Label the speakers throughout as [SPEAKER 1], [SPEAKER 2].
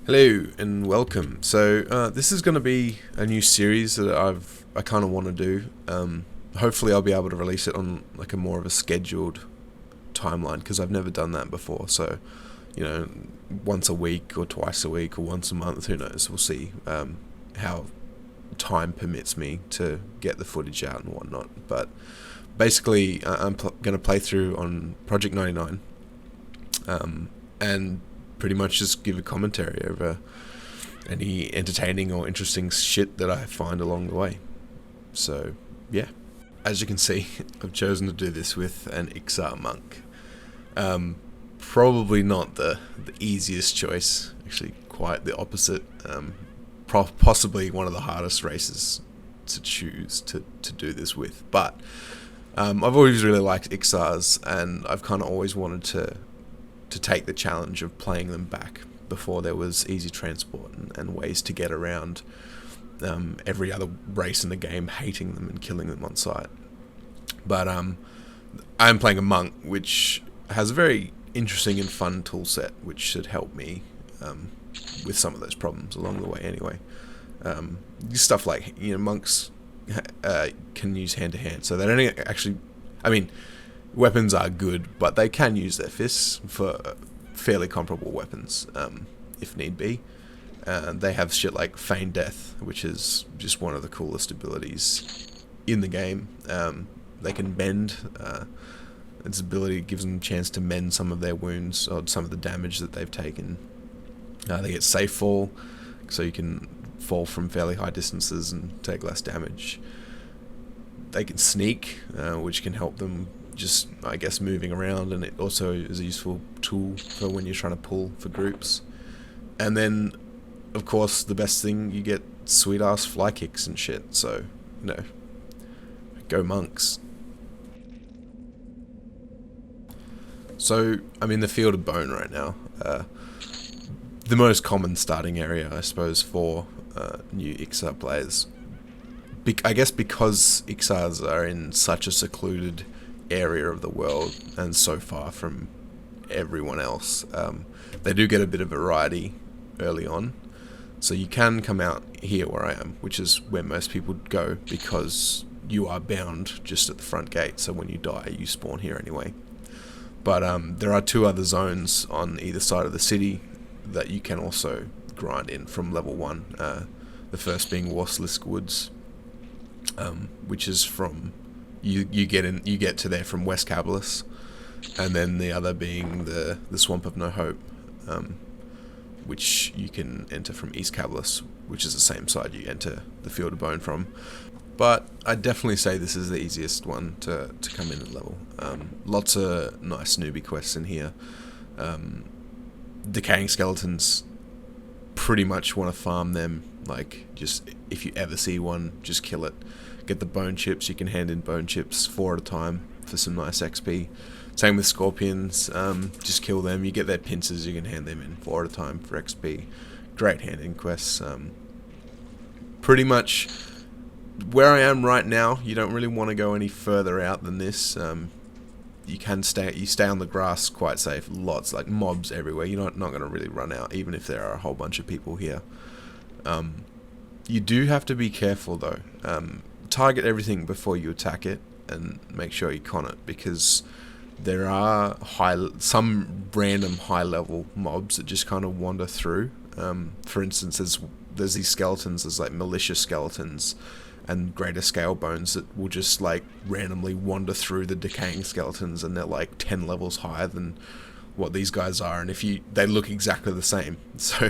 [SPEAKER 1] Hello and welcome. So this is going to be a new series that I kind of want to do. Hopefully, I'll be able to release it on like a more of a scheduled timeline because I've never done that before. So, you know, once a week or twice a week or once a month, who knows? We'll see how time permits me to get the footage out and whatnot. But basically, I'm going to play through on Project 99, and pretty much just give a commentary over any entertaining or interesting shit that I find along the way. So, yeah. As you can see, I've chosen to do this with an Ixar monk. Probably not the easiest choice, actually quite the opposite. Possibly one of the hardest races to choose to do this with. But I've always really liked Ixars, and I've kind of always wanted to take the challenge of playing them back before there was easy transport and ways to get around every other race in the game, hating them and killing them on sight. But I'm playing a monk, which has a very interesting and fun tool set, which should help me with some of those problems along the way anyway. Stuff like, monks can use hand-to-hand, so they don't actually... I mean, weapons are good, but they can use their fists for fairly comparable weapons, if need be. They have shit like Feign Death, which is just one of the coolest abilities in the game. They can bend. Its ability gives them a chance to mend some of their wounds or some of the damage that they've taken. They get Safe Fall, so you can fall from fairly high distances and take less damage. They can sneak, which can help them just, I guess, moving around, and it also is a useful tool for when you're trying to pull for groups. And then, of course, the best thing, you get sweet-ass fly kicks and shit, so, go monks. So, I'm in the Field of Bone right now. The most common starting area, I suppose, for new Ixar players. I guess because Ixars are in such a secluded area of the world and so far from everyone else, they do get a bit of variety early on. So you can come out here where I am, which is where most people go, because you are bound just at the front gate, so when you die you spawn here anyway. But there are two other zones on either side of the city that you can also grind in from level 1. The first being Warslisk Woods, which is from you get to there from West Cabalus, and then the other being the Swamp of No Hope, which you can enter from East Cabalus, which is the same side you enter the Field of Bone from. But I'd definitely say this is the easiest one to come in and level. Lots of nice newbie quests in here. Decaying Skeletons, pretty much want to farm them. Like, just if you ever see one, just kill it. Get the bone chips. You can hand in bone chips 4 at a time for some nice XP. Same with scorpions. Just kill them. You get their pincers. You can hand them in 4 at a time for XP. Great hand-in quests. Pretty much where I am right now, you don't really want to go any further out than this. You stay on the grass quite safe. Lots, like mobs everywhere. You're not going to really run out, even if there are a whole bunch of people here. You do have to be careful though. Target everything before you attack it, and make sure you con it, because there are some random high-level mobs that just kind of wander through. For instance, there's these skeletons. There's like malicious skeletons and greater scale bones that will just like randomly wander through the decaying skeletons, and they're like 10 levels higher than what these guys are, and they look exactly the same. So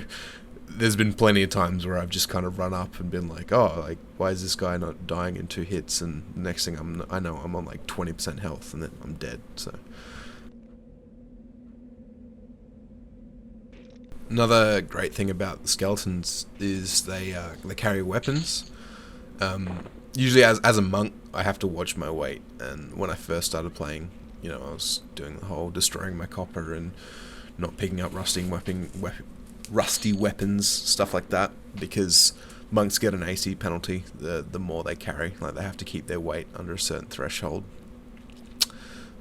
[SPEAKER 1] there's been plenty of times where I've just kind of run up and been like, oh, like, why is this guy not dying in 2 hits? And the next thing I know I'm on like 20% health, and then I'm dead. So another great thing about the skeletons is they carry weapons. Usually as a monk, I have to watch my weight, and when I first started playing, I was doing the whole destroying my copper and not picking up rusty weapons, stuff like that, because monks get an AC penalty the more they carry. Like, they have to keep their weight under a certain threshold.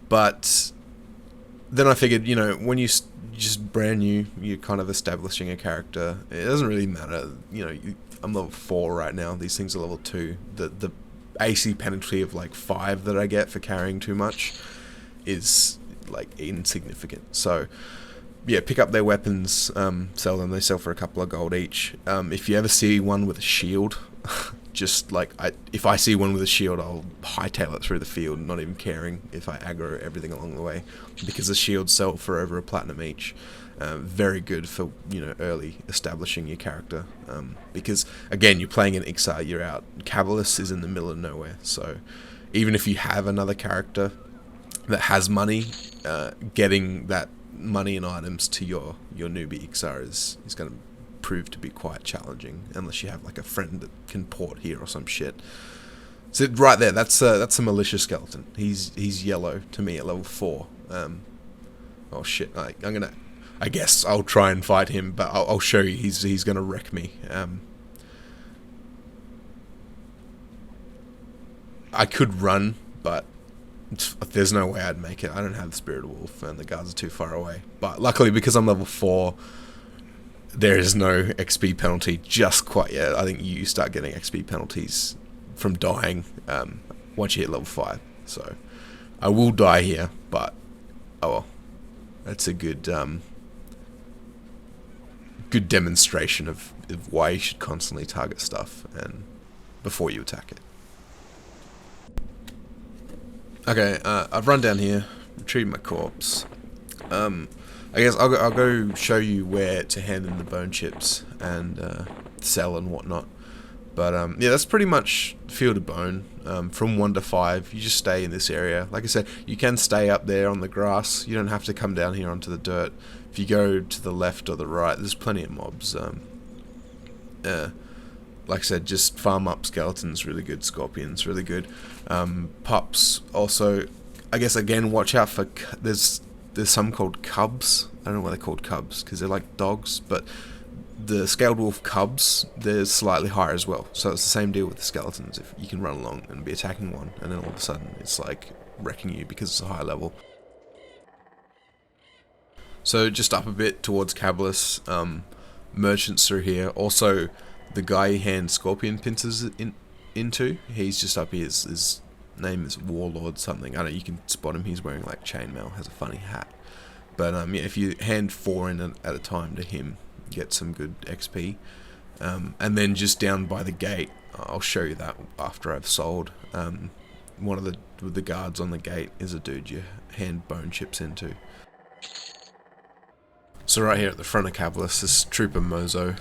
[SPEAKER 1] But then I figured, when you just brand new, you're kind of establishing a character. It doesn't really matter, you know. I'm level 4 right now. These things are level 2. The AC penalty of like 5 that I get for carrying too much is like insignificant. So yeah, pick up their weapons, sell them. They sell for a couple of gold each. If you ever see one with a shield, just like if I see one with a shield, I'll hightail it through the field, not even caring if I aggro everything along the way, because the shields sell for over a platinum each. Very good for, you know, early establishing your character, because again, you're playing an Ixar, you're out. Cabalist is in the middle of nowhere, so even if you have another character that has money, getting that money and items to your newbie Ixar is going to prove to be quite challenging, unless you have like a friend that can port here or some shit. So right there, that's a militia skeleton. He's yellow to me at level 4. Oh shit! I guess I'll try and fight him, but I'll show you. He's gonna wreck me. I could run, but there's no way I'd make it. I don't have the Spirit of Wolf, and the guards are too far away. But luckily, because I'm level 4, there is no XP penalty just quite yet. I think you start getting XP penalties from dying once you hit level 5. So I will die here, but oh well. That's a good good demonstration of why you should constantly target stuff and before you attack it. Okay, I've run down here, retrieved my corpse. I guess I'll go show you where to hand in the bone chips and sell and whatnot. But yeah, that's pretty much Field of Bone. From 1 to 5, you just stay in this area. Like I said, you can stay up there on the grass. You don't have to come down here onto the dirt. If you go to the left or the right, there's plenty of mobs. Like I said, just farm up skeletons, really good. Scorpions, really good. Pups, also, I guess again, watch out for, there's some called cubs. I don't know why they're called cubs, because they're like dogs, but the scaled wolf cubs, they're slightly higher as well. So it's the same deal with the skeletons. If you can run along and be attacking one, and then all of a sudden it's like wrecking you because it's a high level. So just up a bit towards Cabalus, merchants through here. Also, the guy you hand scorpion pincers into, he's just up here. His name is Warlord something. I don't know, you can spot him. He's wearing like chainmail, has a funny hat. But yeah, if you hand 4 in at a time to him, get some good XP. And then just down by the gate, I'll show you that after I've sold. One of the guards on the gate is a dude you hand bone chips into. So right here at the front of Cabalus is Trooper Mozo.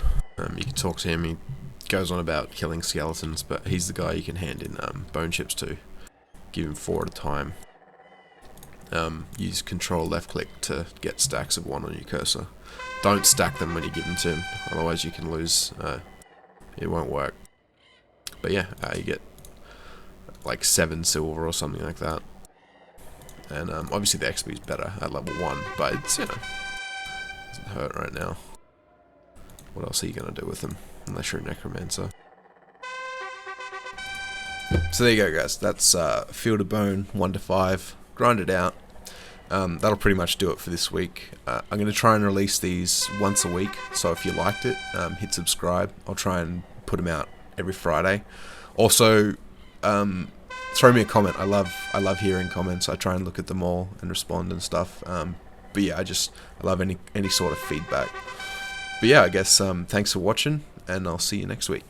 [SPEAKER 1] You can talk to him. He goes on about killing skeletons, but he's the guy you can hand in bone chips to. Give him 4 at a time. Use control left click to get stacks of 1 on your cursor. Don't stack them when you give them to him, otherwise you can lose. It won't work. But yeah, you get like 7 silver or something like that. And obviously the XP is better at level 1, but it's, you know, doesn't hurt right now. What else are you going to do with them, unless you're a necromancer? So there you go, guys. That's Field of Bone 1 to 5. Grind it out. That'll pretty much do it for this week. I'm going to try and release these once a week, so if you liked it, hit subscribe. I'll try and put them out every Friday. Also, throw me a comment. I love hearing comments. I try and look at them all and respond and stuff. But yeah, I love any sort of feedback. But yeah, I guess thanks for watching, and I'll see you next week.